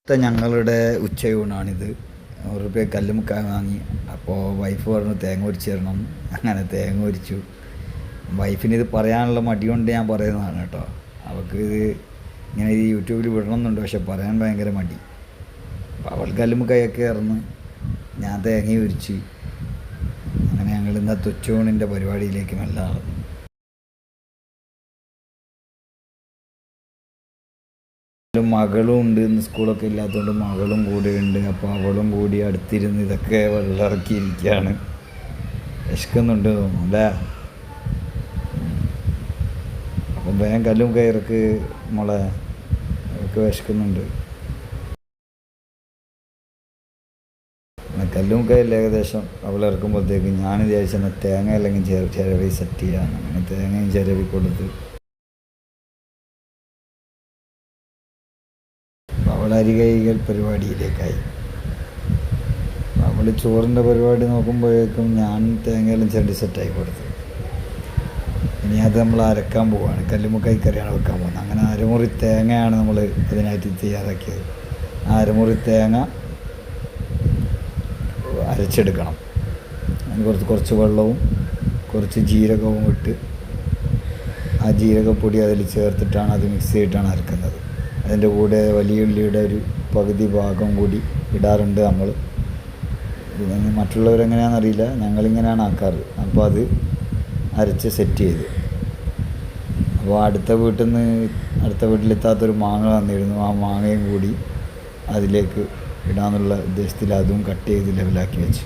ഞങ്ങളുടെ ഉച്ചയൂണാണിത്. 100 രൂപ കല്ലുമുക്കാൻ വാങ്ങി. അപ്പോൾ വൈഫ് പറഞ്ഞു തേങ്ങ പൊരിച്ച് തരണം. അങ്ങനെ തേങ്ങ പൊരിച്ചു. വൈഫിനിത് പറയാനുള്ള മടി കൊണ്ട് ഞാൻ പറയുന്നതാണ് കേട്ടോ. അവൾക്ക് ഇത് ഇങ്ങനെ ഈ യൂട്യൂബിൽ വിടണമെന്നുണ്ട്, പക്ഷെ പറയാൻ ഭയങ്കര മടി. അപ്പോൾ അവൾ കല്ലുമുക്കായൊക്കെ ഇറന്ന് ഞാൻ തേങ്ങ പൊരിച്ച്. അങ്ങനെ ഞങ്ങൾ ഇന്നത്തെ ഉച്ചയൂണിൻ്റെ പരിപാടിയിലേക്ക് മെല്ലെ നടന്നു. മകളും ഉണ്ട്, ഇന്ന് സ്കൂളൊക്കെ ഇല്ലാത്തതുകൊണ്ട് മകളും കൂടെ ഉണ്ട്. അപ്പോൾ അവളും കൂടി അടുത്തിരുന്ന് ഇതൊക്കെ വെള്ളമിറക്കിയിരിക്കുകയാണ്. വിശക്കുന്നുണ്ട് തോന്നുന്നു അല്ലേ? അപ്പം വേഗം കല്ലും കയറക്ക് മോളെ, അവൾക്ക് വിശക്കുന്നുണ്ട്. കല്ലും കയറിൽ ഏകദേശം അവൾ ഇറക്കുമ്പോഴത്തേക്ക് ഞാൻ വിചാരിച്ചെന്നാൽ തേങ്ങ അല്ലെങ്കിൽ ചിരവി സെറ്റ് ചെയ്യാൻ. അങ്ങനെ തേങ്ങയും ചിരവി കൊടുത്ത് അവൾ അരി കൈകൾ പരിപാടിയിലേക്കായി. അവൾ ചോറിൻ്റെ പരിപാടി നോക്കുമ്പോഴേക്കും ഞാൻ തേങ്ങയെല്ലാം ചിരണ്ടി സെറ്റായി കൊടുത്തു. ഇനി അത് നമ്മൾ അരക്കാൻ പോവുകയാണ്. കല്ലുമുക്കായി കറിയാണ് വെക്കാൻ പോകുന്നത്. അങ്ങനെ അരമുറി തേങ്ങയാണ് നമ്മൾ ഇതിനായിട്ട് തയ്യാറാക്കിയത്. ആ അരമുറി തേങ്ങ അരച്ചെടുക്കണം. അതിന് കുറച്ച് വെള്ളവും കുറച്ച് ജീരകവും ഇട്ട് ആ ജീരകപ്പൊടി അതിൽ ചേർത്തിട്ടാണ് അത് മിക്സ് ചെയ്തിട്ടാണ് അരക്കുന്നത്. അതിൻ്റെ കൂടെ വലിയ ഉള്ളിയുടെ ഒരു പകുതി ഭാഗം കൂടി ഇടാറുണ്ട് നമ്മൾ. മറ്റുള്ളവരെങ്ങനെയാണെന്നറിയില്ല, ഞങ്ങളിങ്ങനെയാണ് ആക്കാറ്. അപ്പോൾ അത് അരച്ച് സെറ്റ് ചെയ്ത്. അപ്പോൾ അടുത്ത വീട്ടിലെത്താത്തൊരു മാങ്ങ തന്നിരുന്നു. ആ മാങ്ങയും കൂടി അതിലേക്ക് ഇടാന്നുള്ള ഉദ്ദേശത്തിൽ അതും കട്ട് ചെയ്ത് ലെവലാക്കി വെച്ച്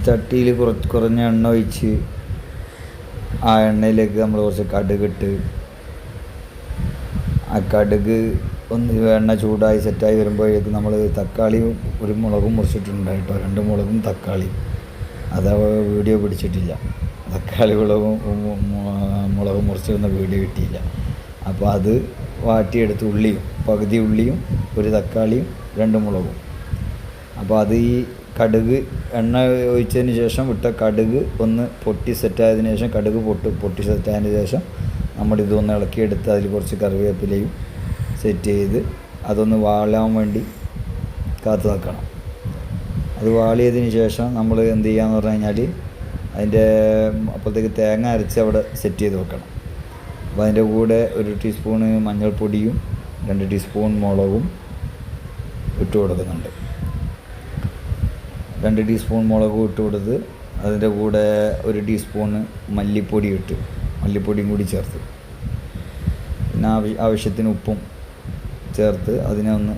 ചട്ടിയിൽ കുറഞ്ഞ എണ്ണ ഒഴിച്ച് ആ എണ്ണയിലേക്ക് നമ്മൾ കുറച്ച് കടുകിട്ട് ആ കടുക് എണ്ണ ചൂടായി സെറ്റായി വരുമ്പോഴേക്കും നമ്മൾ തക്കാളിയും ഒരു മുളകും മുറിച്ചിട്ടുണ്ട് കേട്ടോ. 2 മുളകും തക്കാളിയും. അത് വീഡിയോ പിടിച്ചിട്ടില്ല. തക്കാളി മുളകും മുറിച്ചിരുന്ന വീഡിയോ കിട്ടിയില്ല. അപ്പോൾ അത് വാട്ടിയെടുത്ത് പകുതി ഉള്ളിയും ഒരു തക്കാളിയും 2 മുളകും. അപ്പോൾ അത് ഈ കടുക് എണ്ണ ഒഴിച്ചതിന് ശേഷം വിട്ട കടുക് ഒന്ന് പൊട്ടി സെറ്റായതിനു ശേഷം പൊട്ടി സെറ്റായതിന് ശേഷം നമ്മളിതൊന്ന് ഇളക്കിയെടുത്ത് അതിൽ കുറച്ച് കറിവേപ്പിലയും സെറ്റ് ചെയ്ത് അതൊന്ന് വാളാൻ വേണ്ടി കാത്തു വെക്കണം. അത് വാളിയതിന് ശേഷം നമ്മൾ എന്ത് ചെയ്യാന്ന് പറഞ്ഞു കഴിഞ്ഞാൽ അതിൻ്റെ അപ്പോഴത്തേക്ക് തേങ്ങ അരച്ച് അവിടെ സെറ്റ് ചെയ്ത് വെക്കണം. അപ്പോൾ അതിൻ്റെ കൂടെ 1 ടീസ്പൂണ് മഞ്ഞൾപ്പൊടിയും 2 ടീസ്പൂൺ മുളകും ഇട്ട് കൊടുക്കുന്നുണ്ട്. 2 ടീസ്പൂൺ മുളകും ഇട്ട് കൊടുത്ത് അതിൻ്റെ കൂടെ 1 ടീസ്പൂണ് മല്ലിപ്പൊടിയും കൂടി ചേർത്ത് പിന്നെ ആവശ്യത്തിന് ഉപ്പും ചേർത്ത് അതിനെ ഒന്ന്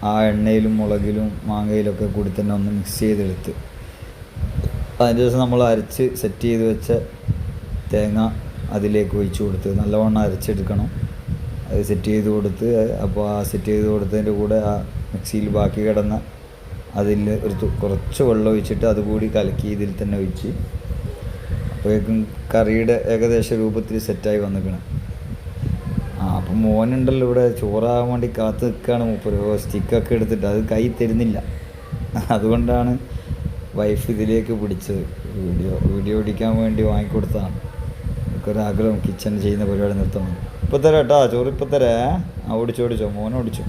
ആ എണ്ണയിലും മുളകിലും മാങ്ങയിലൊക്കെ കൂടി തന്നെ ഒന്ന് മിക്സ് ചെയ്തെടുത്ത് അതിൻ്റെ ശേഷം നമ്മൾ അരച്ച് സെറ്റ് ചെയ്ത് വെച്ച തേങ്ങ അതിലേക്ക് ഒഴിച്ച് കൊടുത്ത് നല്ലവണ്ണം അരച്ചെടുക്കണം. അത് സെറ്റ് ചെയ്ത് കൊടുത്ത് അപ്പോൾ ആ സെറ്റ് ചെയ്ത് കൊടുത്തതിൻ്റെ കൂടെ ആ മിക്സിയിൽ ബാക്കി കിടന്ന അതിൽ കുറച്ച് വെള്ളം ഒഴിച്ചിട്ട് അതുകൂടി കലക്കി ഇതിൽ തന്നെ ഒഴിച്ച് അപ്പോഴേക്കും കറിയുടെ ഏകദേശ രൂപത്തിൽ സെറ്റായി വന്നിക്കണം. അപ്പം മോനുണ്ടല്ലോ ഇവിടെ ചോറാകാൻ വേണ്ടി കാത്തു നിൽക്കുകയാണ്. സ്റ്റിക്കൊക്കെ എടുത്തിട്ട് അത് കൈ തരുന്നില്ല. അതുകൊണ്ടാണ് വൈഫ് ഇതിലേക്ക് പിടിച്ചത്. വീഡിയോ പിടിക്കാൻ വേണ്ടി വാങ്ങിക്കൊടുത്തതാണ്. എനിക്കൊരാഗ്രഹം കിച്ചൺ ചെയ്യുന്ന പരിപാടി നിർത്തണം. ഇപ്പം തരാം കേട്ടോ, ചോറ് ഇപ്പം തരാം. ഓടിച്ചോ മോനെ ഓടിച്ചോ.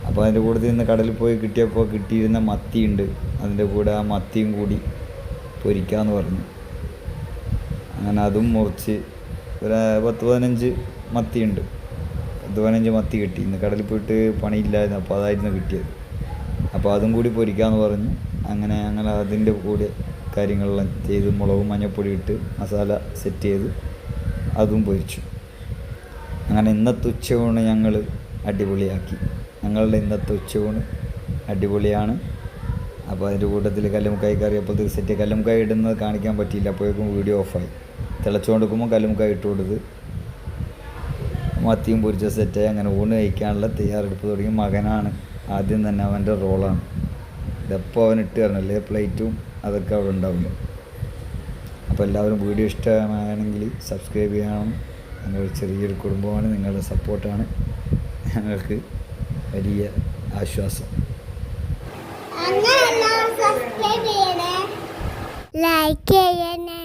അപ്പോൾ അതിൻ്റെ കൂടെ നിന്ന് കടലിൽ പോയി കിട്ടിയിരുന്ന മത്തിയുണ്ട്. അതിൻ്റെ കൂടെ ആ മത്തിയും കൂടി പൊരിക്കാമെന്ന് പറഞ്ഞു. അങ്ങനെ അതും മുറിച്ച് ഒരു 10-15 മത്തിയുണ്ട്. 10-15 മത്തി കിട്ടി. ഇന്ന് കടലിൽ പോയിട്ട് പണിയില്ലായിരുന്നു, അപ്പോൾ അതായിരുന്നു കിട്ടിയത്. അപ്പോൾ അതും കൂടി പൊരിക്കാമെന്ന് പറഞ്ഞു. അങ്ങനെ അതിൻ്റെ കൂടെ കാര്യങ്ങളെല്ലാം ചെയ്ത് മുളകും മഞ്ഞൾപ്പൊടി ഇട്ട് മസാല സെറ്റ് ചെയ്ത് അതും പൊരിച്ചു. അങ്ങനെ ഇന്നത്തെ ഉച്ചയൂണ് ഞങ്ങൾ അടിപൊളിയാക്കി. ഞങ്ങളുടെ ഇന്നത്തെ ഉച്ചയൂണ് അടിപൊളിയാണ്. അപ്പോൾ അതിൻ്റെ കൂട്ടത്തിൽ കല്ലുമുക്കായി കറി അപ്പോഴത്തേക്ക് സെറ്റ് കല്ലുമുക്കായി ഇടുന്നത് കാണിക്കാൻ പറ്റിയില്ല. അപ്പോഴേക്കും വീഡിയോ ഓഫായി. തിളച്ചുകൊണ്ടിരിക്കുമ്പോൾ കല്ലുമുക്കായി ഇട്ട് കൊടുത്ത് മത്തിയും പൊരിച്ച സെറ്റായി. അങ്ങനെ ഊണ് കഴിക്കാനുള്ള തയ്യാറെടുപ്പ് തുടങ്ങി. മകനാണ് ആദ്യം തന്നെ, അവൻ്റെ റോളാണ്. ഇതെപ്പോൾ അവൻ ഇട്ട് തരണല്ലേ, പ്ലേറ്റും അതൊക്കെ അവിടെ ഉണ്ടാവില്ല. അപ്പോൾ എല്ലാവരും വീഡിയോ ഇഷ്ടമാണെങ്കിൽ സബ്സ്ക്രൈബ് ചെയ്യണം. ഞങ്ങൾ ചെറിയൊരു കുടുംബമാണ്. നിങ്ങളുടെ സപ്പോർട്ടാണ് ഞങ്ങൾക്ക് വലിയ ആശ്വാസം. ലൈക്ക് ചെയ്യണേ.